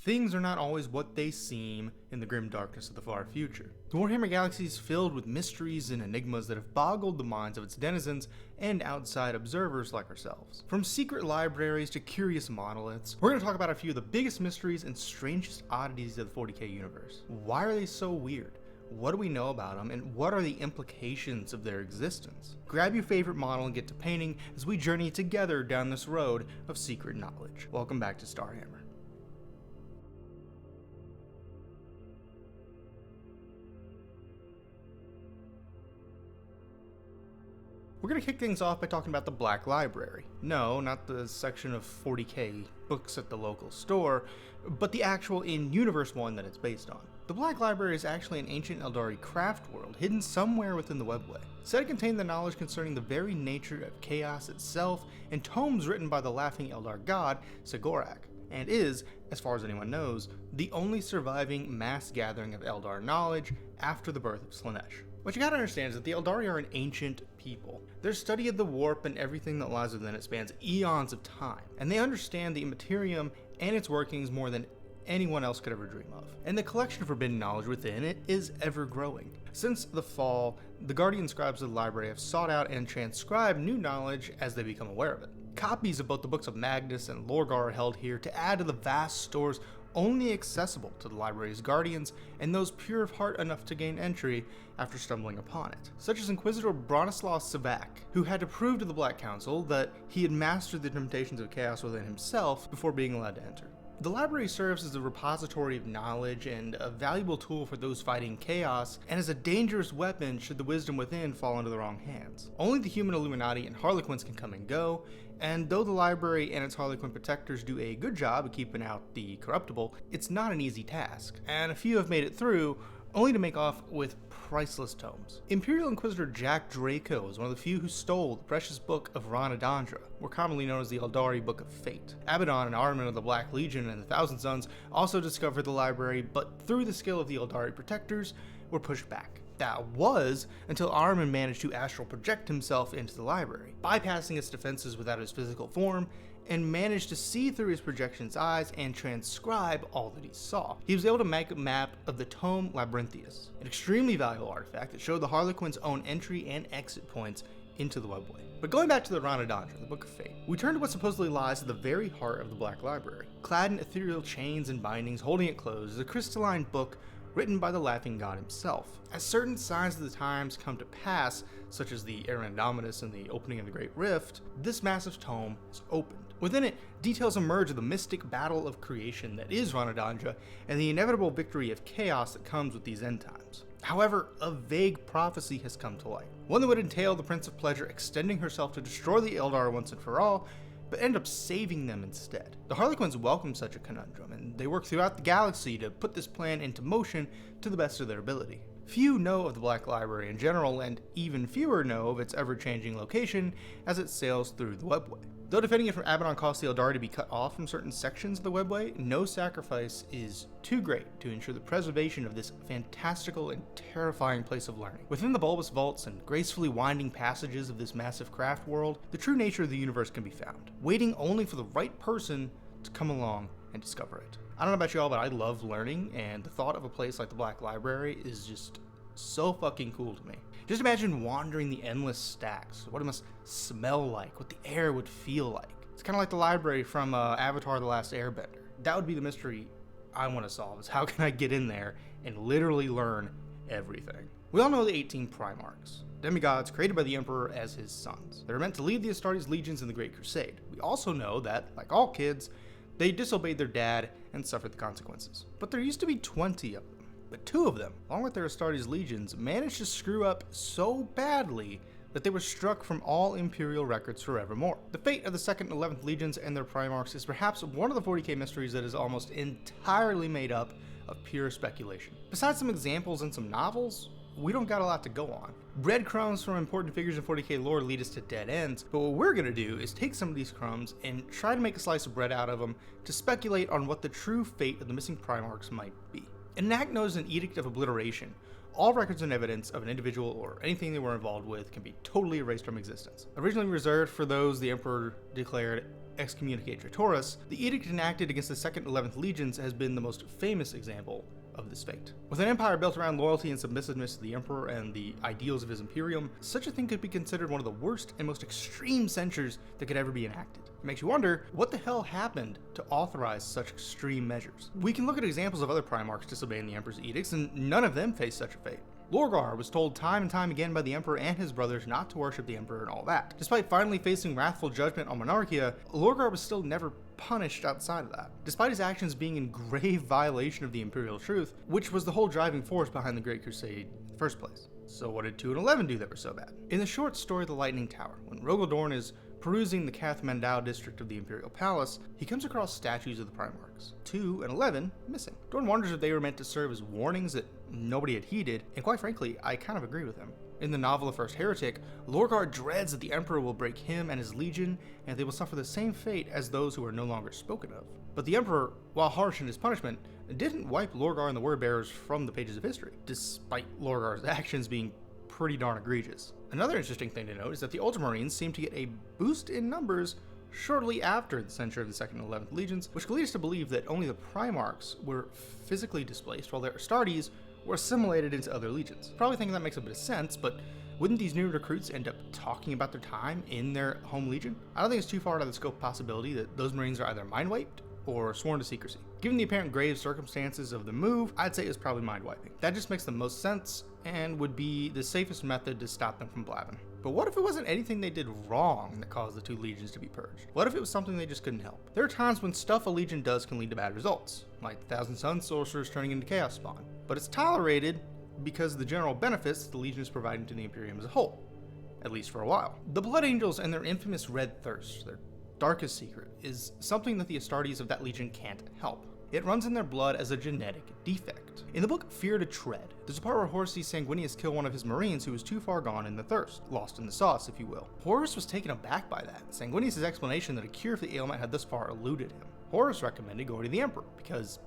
Things are not always what they seem in the grim darkness of the far future. The Warhammer Galaxy is filled with mysteries and enigmas that have boggled the minds of its denizens and outside observers like ourselves. From secret libraries to curious monoliths, we're going to talk about a few of the biggest mysteries and strangest oddities of the 40k universe. Why are they so weird? What do we know about them, and what are the implications of their existence? Grab your favorite model and get to painting as we journey together down this road of secret knowledge. Welcome back to Starhammer. We're going to kick things off by talking about the Black Library. No, not the section of 40k books at the local store, but the actual in-universe one that it's based on. The Black Library is actually an ancient Eldari craft world hidden somewhere within the webway. Said to contain the knowledge concerning the very nature of chaos itself and tomes written by the laughing Eldar god, Sigorak, and is, as far as anyone knows, the only surviving mass gathering of Eldar knowledge after the birth of Slaanesh. What you gotta understand is that the Eldari are an ancient people. Their study of the warp and everything that lies within it spans eons of time, and they understand the Immaterium and its workings more than anyone else could ever dream of. And the collection of forbidden knowledge within it is ever growing. Since the fall, the Guardian Scribes of the library have sought out and transcribed new knowledge as they become aware of it. Copies of both the books of Magnus and Lorgar are held here to add to the vast stores only accessible to the library's guardians and those pure of heart enough to gain entry after stumbling upon it, such as Inquisitor Bronislaw Savak, who had to prove to the Black Council that he had mastered the temptations of chaos within himself before being allowed to enter. The library serves as a repository of knowledge and a valuable tool for those fighting chaos, and as a dangerous weapon should the wisdom within fall into the wrong hands. Only the human Illuminati and Harlequins can come and go, and though the library and its Harlequin protectors do a good job of keeping out the corruptible, it's not an easy task, and a few have made it through, only to make off with priceless tomes. Imperial Inquisitor Jack Draco is one of the few who stole the precious book of Ranadandra, more commonly known as the Eldari Book of Fate. Abaddon and Armin of the Black Legion and the Thousand Sons also discovered the library, but through the skill of the Eldari protectors, were pushed back. That was until Armin managed to astral project himself into the library, bypassing its defenses without his physical form, and managed to see through his projection's eyes and transcribe all that he saw. He was able to make a map of the Tome Labyrinthius, an extremely valuable artifact that showed the Harlequin's own entry and exit points into the webway. But going back to the Ranadandra, the Book of Fate, we turn to what supposedly lies at the very heart of the Black Library. Clad in ethereal chains and bindings, holding it closed, is a crystalline book written by the laughing god himself. As certain signs of the times come to pass, such as the Era Indominus and the opening of the Great Rift, this massive tome is opened. Within it, details emerge of the mystic battle of creation that is Ranadandra and the inevitable victory of chaos that comes with these end times. However, a vague prophecy has come to light, one that would entail the Prince of Pleasure extending herself to destroy the Eldar once and for all, but end up saving them instead. The Harlequins welcome such a conundrum, and they work throughout the galaxy to put this plan into motion to the best of their ability. Few know of the Black Library in general, and even fewer know of its ever-changing location as it sails through the webway. Though defending it from Abaddon caused the Eldari to be cut off from certain sections of the webway, no sacrifice is too great to ensure the preservation of this fantastical and terrifying place of learning. Within the bulbous vaults and gracefully winding passages of this massive craft world, the true nature of the universe can be found, waiting only for the right person to come along and discover it. I don't know about y'all, but I love learning, and the thought of a place like the Black Library is just so fucking cool to me. Just imagine wandering the endless stacks, what it must smell like, what the air would feel like. It's kind of like the library from Avatar: The Last Airbender. That would be the mystery I want to solve, is how can I get in there and literally learn everything. We all know the 18 Primarchs, demigods created by the Emperor as his sons. They were meant to lead the Astartes legions in the Great Crusade. We also know that, like all kids, they disobeyed their dad and suffered the consequences. But there used to be 20 of them. But 2 of them, along with their Astartes legions, managed to screw up so badly that they were struck from all Imperial records forevermore. The fate of the 2nd and 11th legions and their Primarchs is perhaps one of the 40k mysteries that is almost entirely made up of pure speculation. Besides some examples and some novels, we don't got a lot to go on. Breadcrumbs from important figures in 40k lore lead us to dead ends, but what we're gonna do is take some of these crumbs and try to make a slice of bread out of them to speculate on what the true fate of the missing Primarchs might be. Enact knows an edict of obliteration, all records and evidence of an individual or anything they were involved with can be totally erased from existence. Originally reserved for those the Emperor declared excommunicatoris, the edict enacted against the 2nd and 11th Legions has been the most famous example of this fate. With an empire built around loyalty and submissiveness to the Emperor and the ideals of his Imperium, such a thing could be considered one of the worst and most extreme censures that could ever be enacted. It makes you wonder, what the hell happened to authorize such extreme measures? We can look at examples of other Primarchs disobeying the Emperor's edicts, and none of them faced such a fate. Lorgar was told time and time again by the Emperor and his brothers not to worship the Emperor and all that. Despite finally facing wrathful judgment on Monarchia, Lorgar was still never punished outside of that, despite his actions being in grave violation of the Imperial truth, which was the whole driving force behind the Great Crusade in the first place. So what did 2 and 11 do that were so bad? In the short story The Lightning Tower, when Rogaldorn is perusing the Kathmandu district of the Imperial Palace, he comes across statues of the Primarchs. 2 and 11 missing. Dorn wonders if they were meant to serve as warnings that nobody had heeded, and quite frankly, I kind of agree with him. In the novel The First Heretic, Lorgar dreads that the Emperor will break him and his legion, and they will suffer the same fate as those who are no longer spoken of. But the Emperor, while harsh in his punishment, didn't wipe Lorgar and the Wordbearers from the pages of history, despite Lorgar's actions being pretty darn egregious. Another interesting thing to note is that the Ultramarines seem to get a boost in numbers shortly after the censure of the 2nd and 11th Legions, which could lead us to believe that only the Primarchs were physically displaced while their Astartes were assimilated into other legions. Probably thinking that makes a bit of sense, but wouldn't these new recruits end up talking about their time in their home legion? I don't think it's too far out of the scope of possibility that those Marines are either mind-wiped or sworn to secrecy. Given the apparent grave circumstances of the move, I'd say it's probably mind-wiping. That just makes the most sense and would be the safest method to stop them from blabbing. But what if it wasn't anything they did wrong that caused the 2 legions to be purged? What if it was something they just couldn't help? There are times when stuff a legion does can lead to bad results, like the Thousand Sun sorcerers turning into Chaos Spawn. But it's tolerated because of the general benefits the legion is providing to the Imperium as a whole, at least for a while. The Blood Angels and their infamous Red Thirst, their darkest secret, is something that the Astartes of that legion can't help. It runs in their blood as a genetic defect. In the book Fear to Tread, there's a part where Horus sees Sanguinius kill one of his Marines who was too far gone in the thirst, lost in the sauce, if you will. Horus was taken aback by that, Sanguinius' explanation that a cure for the ailment had thus far eluded him. Horus recommended going to the Emperor, because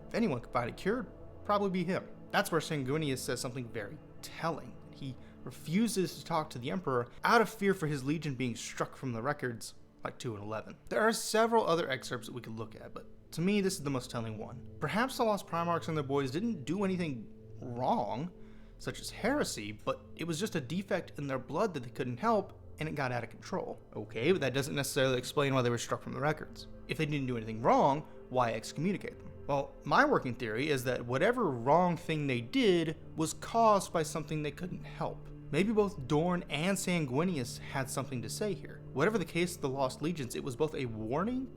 if anyone could find a cure, it'd probably be him. That's where Sanguinius says something very telling. He refuses to talk to the Emperor out of fear for his legion being struck from the records, like 2 and 11. There are several other excerpts that we could look at, but to me, this is the most telling one. Perhaps the Lost Primarchs and their boys didn't do anything wrong, such as heresy, but it was just a defect in their blood that they couldn't help, and it got out of control. Okay, but that doesn't necessarily explain why they were struck from the records. If they didn't do anything wrong, why excommunicate them? Well, my working theory is that whatever wrong thing they did was caused by something they couldn't help. Maybe both Dorn and Sanguinius had something to say here. Whatever the case of the Lost Legions, it was both a warning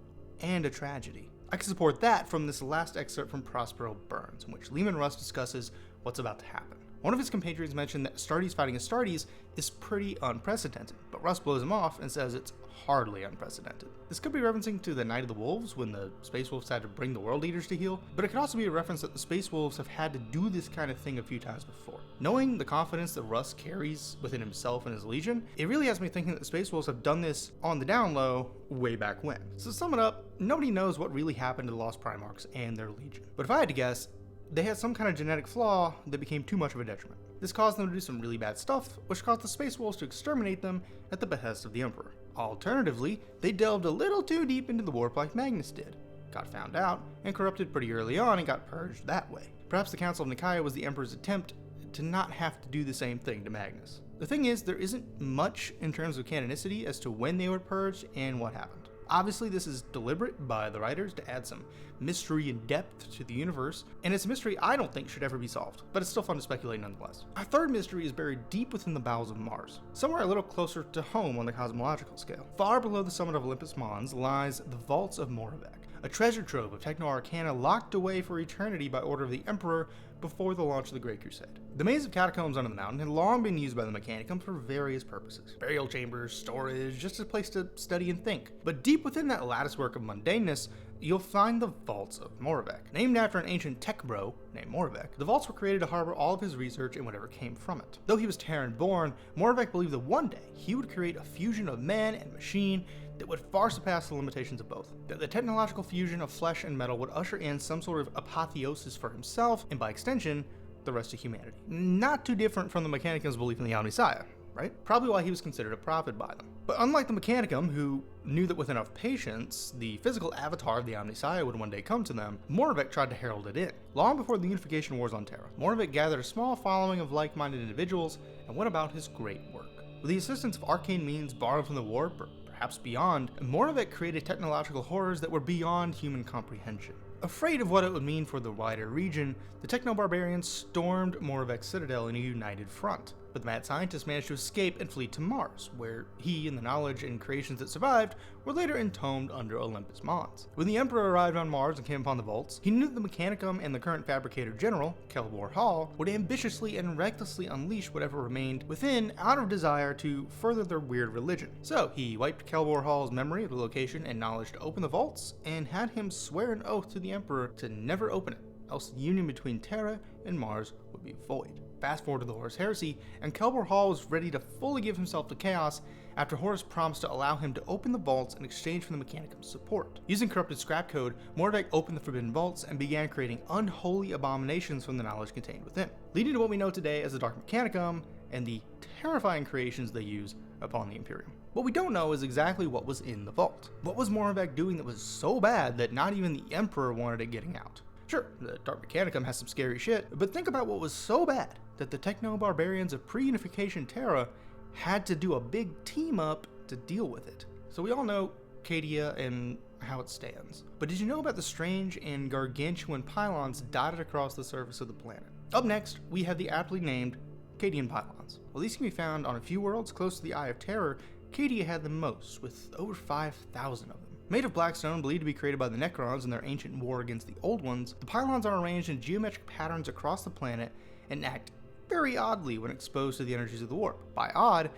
and a tragedy. I can support that from this last excerpt from Prospero Burns, in which Leman Russ discusses what's about to happen. One of his compatriots mentioned that Astartes fighting Astartes is pretty unprecedented, but Russ blows him off and says it's hardly unprecedented. This could be referencing to the Night of the Wolves, when the Space Wolves had to bring the World Eaters to heal, but it could also be a reference that the Space Wolves have had to do this kind of thing a few times before. Knowing the confidence that Russ carries within himself and his legion, it really has me thinking that the Space Wolves have done this on the down low way back when. So to sum it up, nobody knows what really happened to the Lost Primarchs and their legion. But if I had to guess, they had some kind of genetic flaw that became too much of a detriment. This caused them to do some really bad stuff, which caused the Space Wolves to exterminate them at the behest of the Emperor. Alternatively, they delved a little too deep into the warp like Magnus did, got found out, and corrupted pretty early on and got purged that way. Perhaps the Council of Nicaea was the Emperor's attempt to not have to do the same thing to Magnus. The thing is, there isn't much in terms of canonicity as to when they were purged and what happened. Obviously, this is deliberate by the writers to add some mystery and depth to the universe, and it's a mystery I don't think should ever be solved, but it's still fun to speculate nonetheless. Our third mystery is buried deep within the bowels of Mars, somewhere a little closer to home on the cosmological scale. Far below the summit of Olympus Mons lies the vaults of Moravec, a treasure trove of techno-arcana locked away for eternity by order of the Emperor before the launch of the Great Crusade. The maze of catacombs under the mountain had long been used by the Mechanicum for various purposes. Burial chambers, storage, just a place to study and think. But deep within that latticework of mundaneness, you'll find the Vaults of Moravec. Named after an ancient tech bro named Moravec, the vaults were created to harbor all of his research and whatever came from it. Though he was Terran-born, Moravec believed that one day he would create a fusion of man and machine that would far surpass the limitations of both. That the technological fusion of flesh and metal would usher in some sort of apotheosis for himself, and by extension, the the rest of humanity. Not too different from the Mechanicum's belief in the Omnissiah, right? Probably why he was considered a prophet by them. But unlike the Mechanicum, who knew that with enough patience, the physical avatar of the Omnissiah would one day come to them, Moravec tried to herald it in. Long before the Unification Wars on Terra, Moravec gathered a small following of like-minded individuals and went about his great work. With the assistance of arcane means borrowed from the warp, or perhaps beyond, Moravec created technological horrors that were beyond human comprehension. Afraid of what it would mean for the wider region, the techno-barbarians stormed Moravec's citadel in a united front. But the mad scientist managed to escape and flee to Mars, where he and the knowledge and creations that survived were later entombed under Olympus Mons. When the Emperor arrived on Mars and came upon the vaults, he knew that the Mechanicum and the current Fabricator General, Kelbor Hall, would ambitiously and recklessly unleash whatever remained within out of desire to further their weird religion. So he wiped Kelbor Hall's memory of the location and knowledge to open the vaults, and had him swear an oath to the Emperor to never open it, else the union between Terra and Mars would be void. Fast forward to the Horus Heresy, and Kelbor Hall was ready to fully give himself to Chaos after Horus promised to allow him to open the vaults in exchange for the Mechanicum's support. Using corrupted scrap code, Moravec opened the Forbidden Vaults and began creating unholy abominations from the knowledge contained within, leading to what we know today as the Dark Mechanicum and the terrifying creations they use upon the Imperium. What we don't know is exactly what was in the vault. What was Moravec doing that was so bad that not even the Emperor wanted it getting out? Sure, the Dark Mechanicum has some scary shit, but think about what was so bad that the techno-barbarians of pre-unification Terra had to do a big team-up to deal with it. So we all know Cadia and how it stands. But did you know about the strange and gargantuan pylons dotted across the surface of the planet? Up next, we have the aptly named Cadian pylons. While these can be found on a few worlds close to the Eye of Terror, Cadia had the most, with over 5,000 of them. Made of black stone believed to be created by the Necrons in their ancient war against the Old Ones, the pylons are arranged in geometric patterns across the planet and act very oddly when exposed to the energies of the warp. By odd,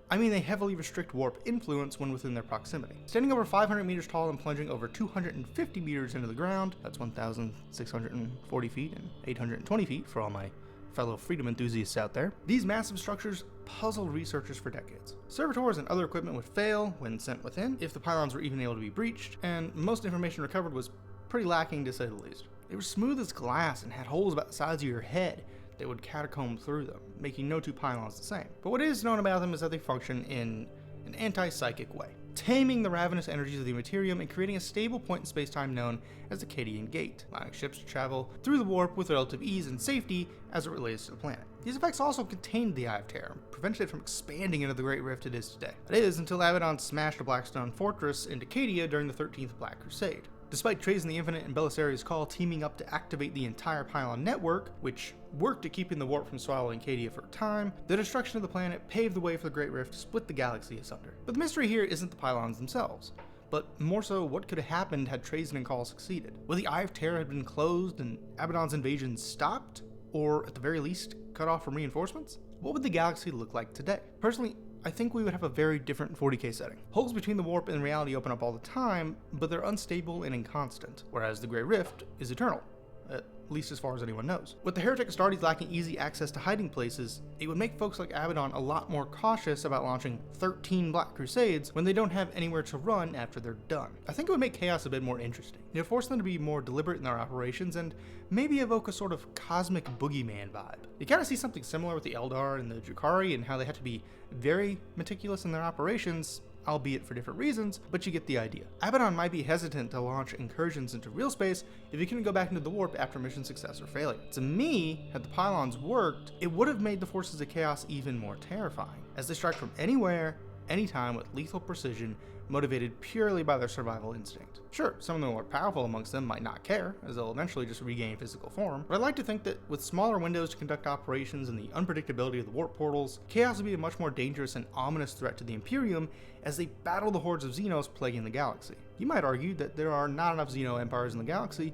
I mean they heavily restrict warp influence when within their proximity. Standing over 500 meters tall and plunging over 250 meters into the ground, that's 1,640 feet and 820 feet for all my fellow freedom enthusiasts out there, these massive structures puzzled researchers for decades. Servitors and other equipment would fail when sent within, if the pylons were even able to be breached, and most information recovered was pretty lacking to say the least. They were smooth as glass and had holes about the size of your head that would catacomb through them, making no two pylons the same. But what is known about them is that they function in an anti-psychic way, taming the ravenous energies of the Materium and creating a stable point in space-time known as the Cadian Gate, allowing ships to travel through the warp with relative ease and safety as it relates to the planet. These effects also contained the Eye of Terror, prevented it from expanding into the Great Rift it is today. That is, until Abaddon smashed a Blackstone fortress into Cadia during the 13th Black Crusade. Despite Trazen the Infinite and Belisarius Call teaming up to activate the entire pylon network, which worked at keeping the warp from swallowing Cadia for a time, the destruction of the planet paved the way for the Great Rift to split the galaxy asunder. But the mystery here isn't the pylons themselves, but more so what could have happened had Trazen and Call succeeded. Would the Eye of Terror have been closed and Abaddon's invasion stopped, or at the very least, cut off from reinforcements? What would the galaxy look like today? Personally, I think we would have a very different 40k setting. Holes between the warp and reality open up all the time, but they're unstable and inconstant, whereas the Great Rift is eternal, at least as far as anyone knows. With the Heretic Astartes lacking easy access to hiding places, it would make folks like Abaddon a lot more cautious about launching 13 Black Crusades when they don't have anywhere to run after they're done. I think it would make Chaos a bit more interesting. It would force them to be more deliberate in their operations and maybe evoke a sort of cosmic boogeyman vibe. You kind of see something similar with the Eldar and the Drukhari and how they had to be very meticulous in their operations, albeit for different reasons, but you get the idea. Abaddon might be hesitant to launch incursions into real space if he couldn't go back into the warp after mission success or failure. To me, had the pylons worked, it would have made the forces of Chaos even more terrifying, as they strike from anywhere, anytime with lethal precision, motivated purely by their survival instinct. Sure, some of the more powerful amongst them might not care, as they'll eventually just regain physical form, but I'd like to think that with smaller windows to conduct operations and the unpredictability of the warp portals, Chaos would be a much more dangerous and ominous threat to the Imperium as they battle the hordes of Xenos plaguing the galaxy. You might argue that there are not enough Xeno empires in the galaxy,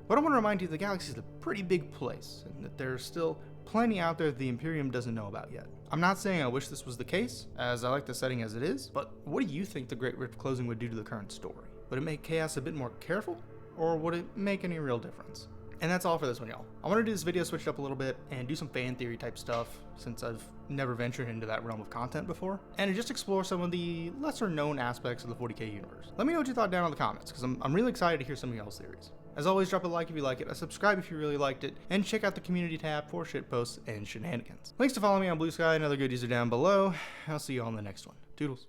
but I want to remind you the galaxy is a pretty big place, and that there's still plenty out there that the Imperium doesn't know about yet. I'm not saying I wish this was the case, as I like the setting as it is, but what do you think the Great Rift closing would do to the current story? Would it make Chaos a bit more careful, or would it make any real difference? And that's all for this one, y'all. I want to do this video switched up a little bit and do some fan theory type stuff, since I've never ventured into that realm of content before, and just explore some of the lesser known aspects of the 40k universe. Let me know what you thought down in the comments, because I'm really excited to hear some of y'all's theories. As always, drop a like if you like it, a subscribe if you really liked it, and check out the community tab for shitposts and shenanigans. Links to follow me on Blue Sky and other goodies are down below. I'll see you all in the next one. Toodles.